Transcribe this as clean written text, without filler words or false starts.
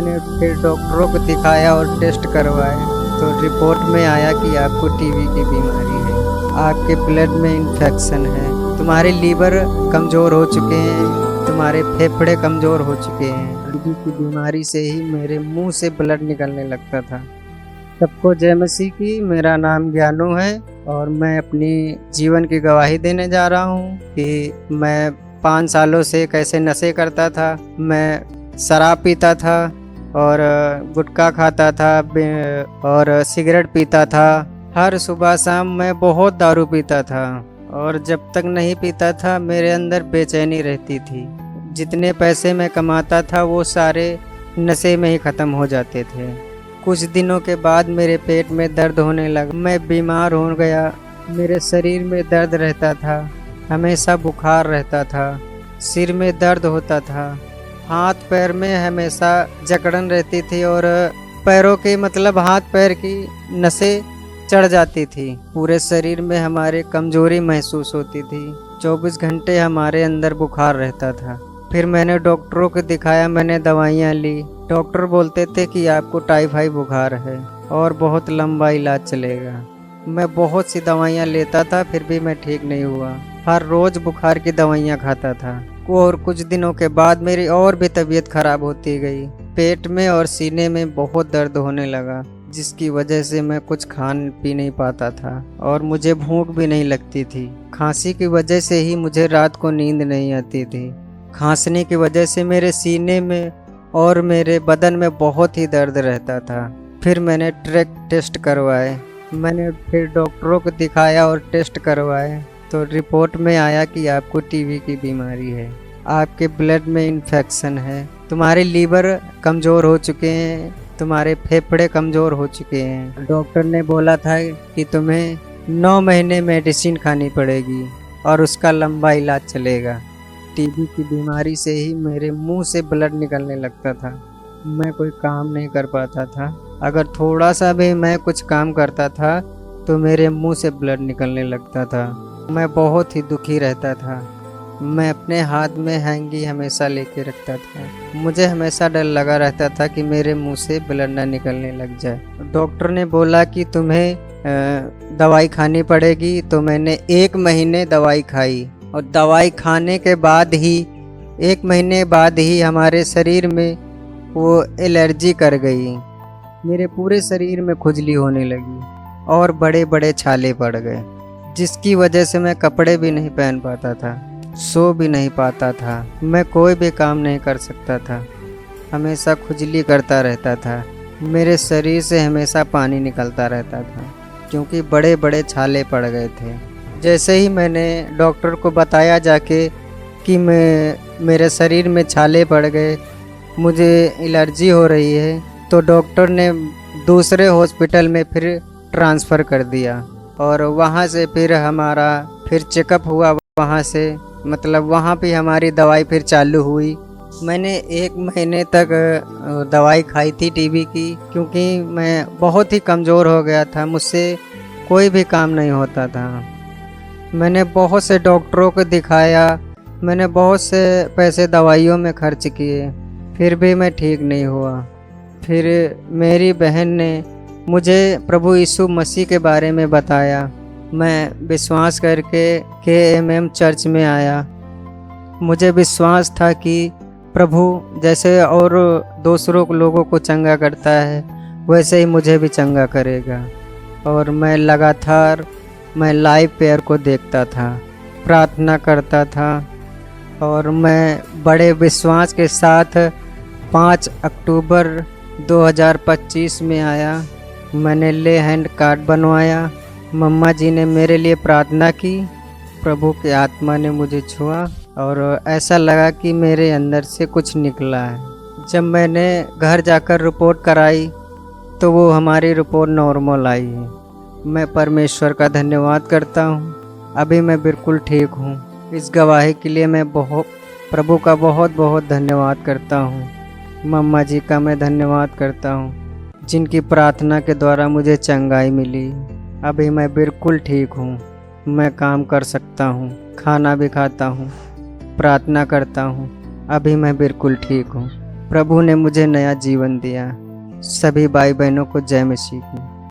मैंने फिर डॉक्टरों को दिखाया और टेस्ट करवाए तो रिपोर्ट में आया कि आपको टीबी की बीमारी है, आपके ब्लड में इन्फेक्शन है, तुम्हारे लीवर कमज़ोर हो चुके हैं, तुम्हारे फेफड़े कमज़ोर हो चुके हैं। टीबी की बीमारी से ही मेरे मुंह से ब्लड निकलने लगता था। सबको जय मसीह की। मेरा नाम ज्ञानू है और मैं अपनी जीवन की गवाही देने जा रहा हूँ कि मैं 5 सालों से कैसे नशे करता था। मैं शराब पीता था और गुटखा खाता था और सिगरेट पीता था। हर सुबह शाम मैं बहुत दारू पीता था और जब तक नहीं पीता था मेरे अंदर बेचैनी रहती थी। जितने पैसे मैं कमाता था वो सारे नशे में ही ख़त्म हो जाते थे। कुछ दिनों के बाद मेरे पेट में दर्द होने लगा, मैं बीमार हो गया। मेरे शरीर में दर्द रहता था, हमेशा बुखार रहता था, सिर में दर्द होता था, हाथ पैर में हमेशा जकड़न रहती थी और पैरों के हाथ पैर की नसें चढ़ जाती थी। पूरे शरीर में हमारे कमजोरी महसूस होती थी। 24 घंटे हमारे अंदर बुखार रहता था। फिर मैंने डॉक्टरों को दिखाया, मैंने दवाइयाँ ली। डॉक्टर बोलते थे कि आपको टाइफाइड बुखार है और बहुत लंबा इलाज चलेगा। मैं बहुत सी दवाइयाँ लेता था फिर भी मैं ठीक नहीं हुआ। हर रोज़ बुखार की दवाइयाँ खाता था और कुछ दिनों के बाद मेरी और भी तबीयत खराब होती गई। पेट में और सीने में बहुत दर्द होने लगा जिसकी वजह से मैं कुछ खान पी नहीं पाता था और मुझे भूख भी नहीं लगती थी। खांसी की वजह से ही मुझे रात को नींद नहीं आती थी। खांसने की वजह से मेरे सीने में और मेरे बदन में बहुत ही दर्द रहता था। फिर मैंने टेस्ट करवाए, मैंने फिर डॉक्टरों को दिखाया और टेस्ट करवाए तो रिपोर्ट में आया कि आपको टीबी की बीमारी है, आपके ब्लड में इन्फेक्शन है, तुम्हारे लीवर कमज़ोर हो चुके हैं, तुम्हारे फेफड़े कमज़ोर हो चुके हैं। डॉक्टर ने बोला था कि तुम्हें 9 महीने मेडिसिन खानी पड़ेगी और उसका लंबा इलाज चलेगा। टीबी की बीमारी से ही मेरे मुंह से ब्लड निकलने लगता था। मैं कोई काम नहीं कर पाता था। अगर थोड़ा सा भी मैं कुछ काम करता था तो मेरे मुंह से ब्लड निकलने लगता था। मैं बहुत ही दुखी रहता था। मैं अपने हाथ में हैंगी हमेशा लेके रखता था। मुझे हमेशा डर लगा रहता था कि मेरे मुंह से ब्लड ना निकलने लग जाए। डॉक्टर ने बोला कि तुम्हें दवाई खानी पड़ेगी तो मैंने 1 महीने दवाई खाई और दवाई खाने के बाद ही 1 महीने बाद ही हमारे शरीर में वो एलर्जी कर गई। मेरे पूरे शरीर में खुजली होने लगी और बड़े बड़े छाले पड़ गए जिसकी वजह से मैं कपड़े भी नहीं पहन पाता था, सो भी नहीं पाता था, मैं कोई भी काम नहीं कर सकता था। हमेशा खुजली करता रहता था। मेरे शरीर से हमेशा पानी निकलता रहता था क्योंकि बड़े बड़े छाले पड़ गए थे। जैसे ही मैंने डॉक्टर को बताया जाके कि मेरे शरीर में छाले पड़ गए, मुझे एलर्जी हो रही है, तो डॉक्टर ने दूसरे हॉस्पिटल में फिर ट्रांसफ़र कर दिया और वहाँ से फिर हमारा फिर चेकअप हुआ। वहाँ से वहाँ पे हमारी दवाई फिर चालू हुई। मैंने 1 महीने तक दवाई खाई थी टीबी की क्योंकि मैं बहुत ही कमज़ोर हो गया था, मुझसे कोई भी काम नहीं होता था। मैंने बहुत से डॉक्टरों को दिखाया, मैंने बहुत से पैसे दवाइयों में खर्च किए, फिर भी मैं ठीक नहीं हुआ। फिर मेरी बहन ने मुझे प्रभु यीशु मसीह के बारे में बताया। मैं विश्वास करके KMM चर्च में आया। मुझे विश्वास था कि प्रभु जैसे और दूसरों लोगों को चंगा करता है वैसे ही मुझे भी चंगा करेगा। और मैं लगातार लाइव प्रेयर को देखता था, प्रार्थना करता था और मैं बड़े विश्वास के साथ 5 अक्टूबर 2025 में आया। मैंने ले हैंड कार्ड बनवाया। मम्मा जी ने मेरे लिए प्रार्थना की। प्रभु की आत्मा ने मुझे छुआ और ऐसा लगा कि मेरे अंदर से कुछ निकला है। जब मैंने घर जाकर रिपोर्ट कराई तो वो हमारी रिपोर्ट नॉर्मल आई है। मैं परमेश्वर का धन्यवाद करता हूँ। अभी मैं बिल्कुल ठीक हूँ। इस गवाही के लिए मैं प्रभु का बहुत बहुत धन्यवाद करता हूँ। मम्मा जी का मैं धन्यवाद करता हूँ जिनकी प्रार्थना के द्वारा मुझे चंगाई मिली। अभी मैं बिल्कुल ठीक हूँ। मैं काम कर सकता हूँ, खाना भी खाता हूँ, प्रार्थना करता हूँ। अभी मैं बिल्कुल ठीक हूँ। प्रभु ने मुझे नया जीवन दिया। सभी भाई बहनों को जय मसीह की।